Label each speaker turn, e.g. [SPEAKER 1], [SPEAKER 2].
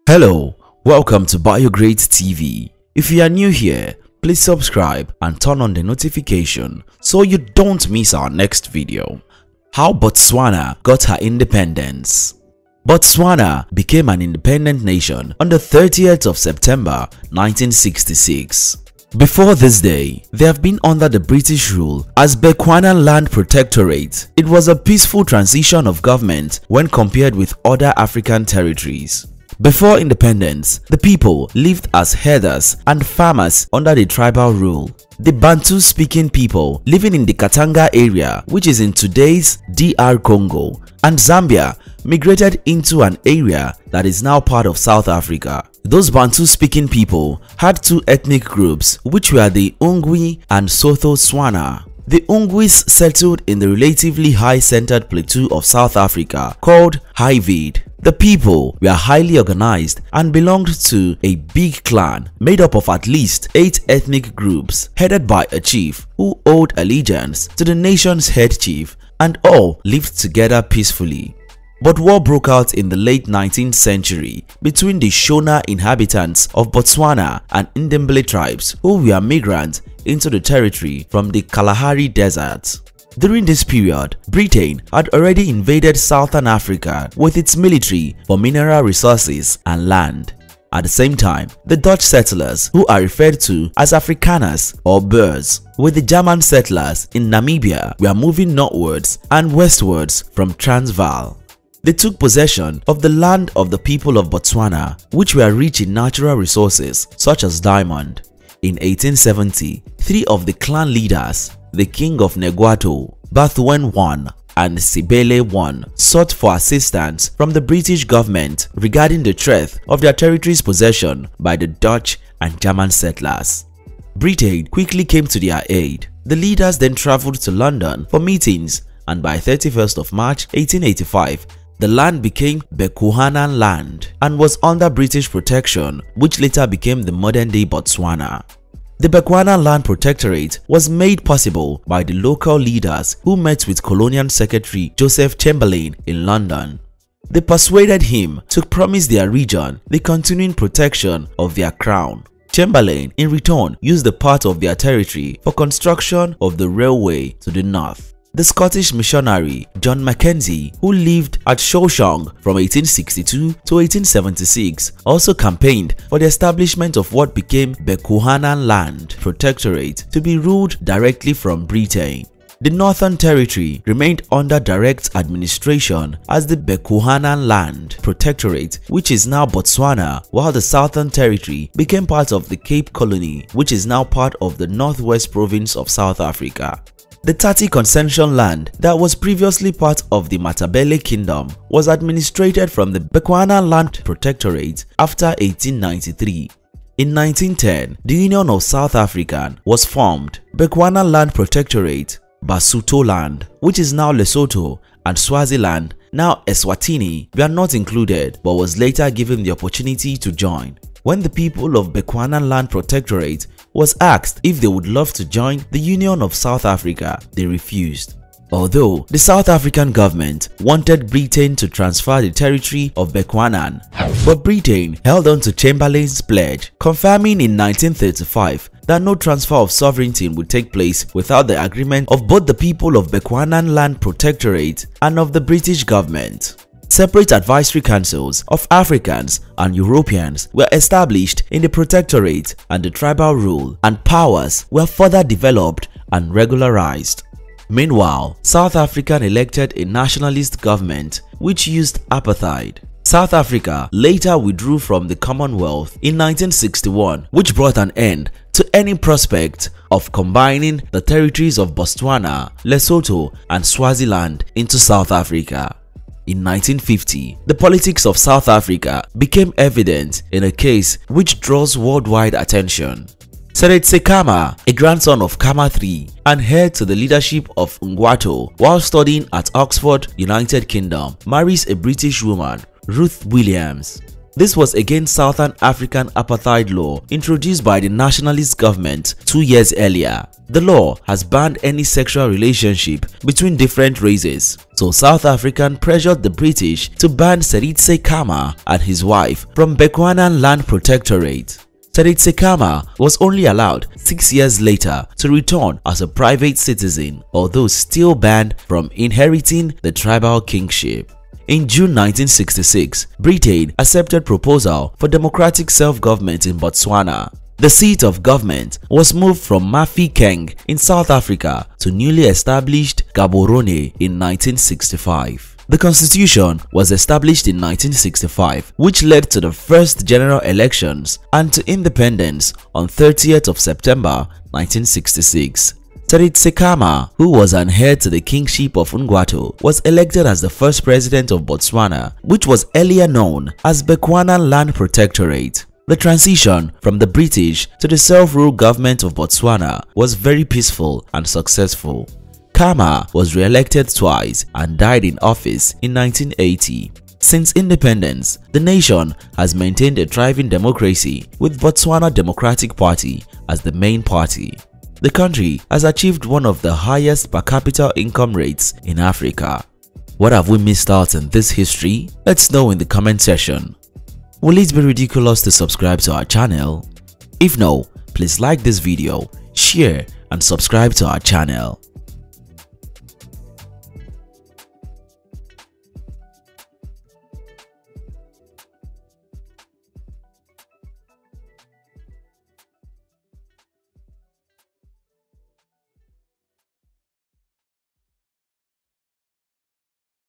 [SPEAKER 1] Hello, welcome to BioGreat TV. If you are new here, please subscribe and turn on the notification so you don't miss our next video. How Botswana got her independence. Botswana became an independent nation on the 30th of September 1966. Before this day, they have been under the British rule as Bechuana Land Protectorate. It was a peaceful transition of government when compared with other African territories. Before independence, the people lived as herders and farmers under the tribal rule. The Bantu-speaking people living in the Katanga area, which is in today's DR Congo and Zambia, migrated into an area that is now part of South Africa. Those Bantu-speaking people had two ethnic groups, which were the Ungwi and Sotho-Tswana. The Ungwis settled in the relatively high-centered plateau of South Africa called Highveld. The people were highly organized and belonged to a big clan made up of at least 8 ethnic groups headed by a chief who owed allegiance to the nation's head chief, and all lived together peacefully. But war broke out in the late 19th century between the Shona inhabitants of Botswana and Ndebele tribes who were migrants into the territory from the Kalahari Desert. During this period, Britain had already invaded Southern Africa with its military for mineral resources and land. At the same time, the Dutch settlers, who are referred to as Afrikaners or Boers, with the German settlers in Namibia, were moving northwards and westwards from Transvaal. They took possession of the land of the people of Botswana, which were rich in natural resources such as diamond. In 1870, 3 of the clan leaders, the King of Negwato, Bathwen I, and Sibele I, sought for assistance from the British government regarding the threat of their territory's possession by the Dutch and German settlers. Britain quickly came to their aid. The leaders then traveled to London for meetings, and by 31st of March 1885, the land became Bechuana land and was under British protection, which later became the modern-day Botswana. The Bechuana Land Protectorate was made possible by the local leaders who met with Colonial Secretary Joseph Chamberlain in London. They persuaded him to promise their region the continuing protection of their crown. Chamberlain, in return, used a part of their territory for construction of the railway to the north. The Scottish missionary John Mackenzie, who lived at Shawshong from 1862 to 1876, also campaigned for the establishment of what became Bechuana Land Protectorate to be ruled directly from Britain. The Northern Territory remained under direct administration as the Bechuana Land Protectorate, which is now Botswana, while the Southern Territory became part of the Cape Colony, which is now part of the Northwest Province of South Africa. The Tati concession land that was previously part of the Matabele Kingdom was administered from the Bechuana Land Protectorate after 1893. In 1910, the Union of South Africa was formed. Bechuana Land Protectorate, Basotho Land, which is now Lesotho, and Swaziland, now Eswatini, were not included but was later given the opportunity to join. When the people of Bechuana Land Protectorate was asked if they would love to join the Union of South Africa, they refused. Although the South African government wanted Britain to transfer the territory of Bechuana, but Britain held on to Chamberlain's pledge, confirming in 1935 that no transfer of sovereignty would take place without the agreement of both the people of Bechuana Land Protectorate and of the British government. Separate advisory councils of Africans and Europeans were established in the Protectorate, and the tribal rule and powers were further developed and regularized. Meanwhile, South Africa elected a nationalist government which used apartheid. South Africa later withdrew from the Commonwealth in 1961, which brought an end to any prospect of combining the territories of Botswana, Lesotho, and Swaziland into South Africa. In 1950, the politics of South Africa became evident in a case which draws worldwide attention. Seretse Khama, a grandson of Khama III and heir to the leadership of Ngwato while studying at Oxford, United Kingdom, marries a British woman, Ruth Williams. This was against Southern African apartheid law introduced by the nationalist government 2 years earlier. The law has banned any sexual relationship between different races, so South African pressured the British to ban Seretse Khama and his wife from Bechuana Land Protectorate. Seretse Khama was only allowed 6 years later to return as a private citizen, although still banned from inheriting the tribal kingship. In June 1966, Britain accepted proposal for democratic self-government in Botswana. The seat of government was moved from Mafikeng in South Africa to newly established Gaborone in 1965. The constitution was established in 1965, which led to the first general elections and to independence on 30th of September 1966. Seretse Khama, who was an heir to the kingship of Ungwato, was elected as the first president of Botswana, which was earlier known as Bechuana Land Protectorate. The transition from the British to the self-rule government of Botswana was very peaceful and successful. Khama was re-elected twice and died in office in 1980. Since independence, the nation has maintained a thriving democracy with Botswana Democratic Party as the main party. The country has achieved one of the highest per capita income rates in Africa. What have we missed out in this history? Let's know in the comment section. Will it be ridiculous to subscribe to our channel? If no, please like this video, share and subscribe to our channel.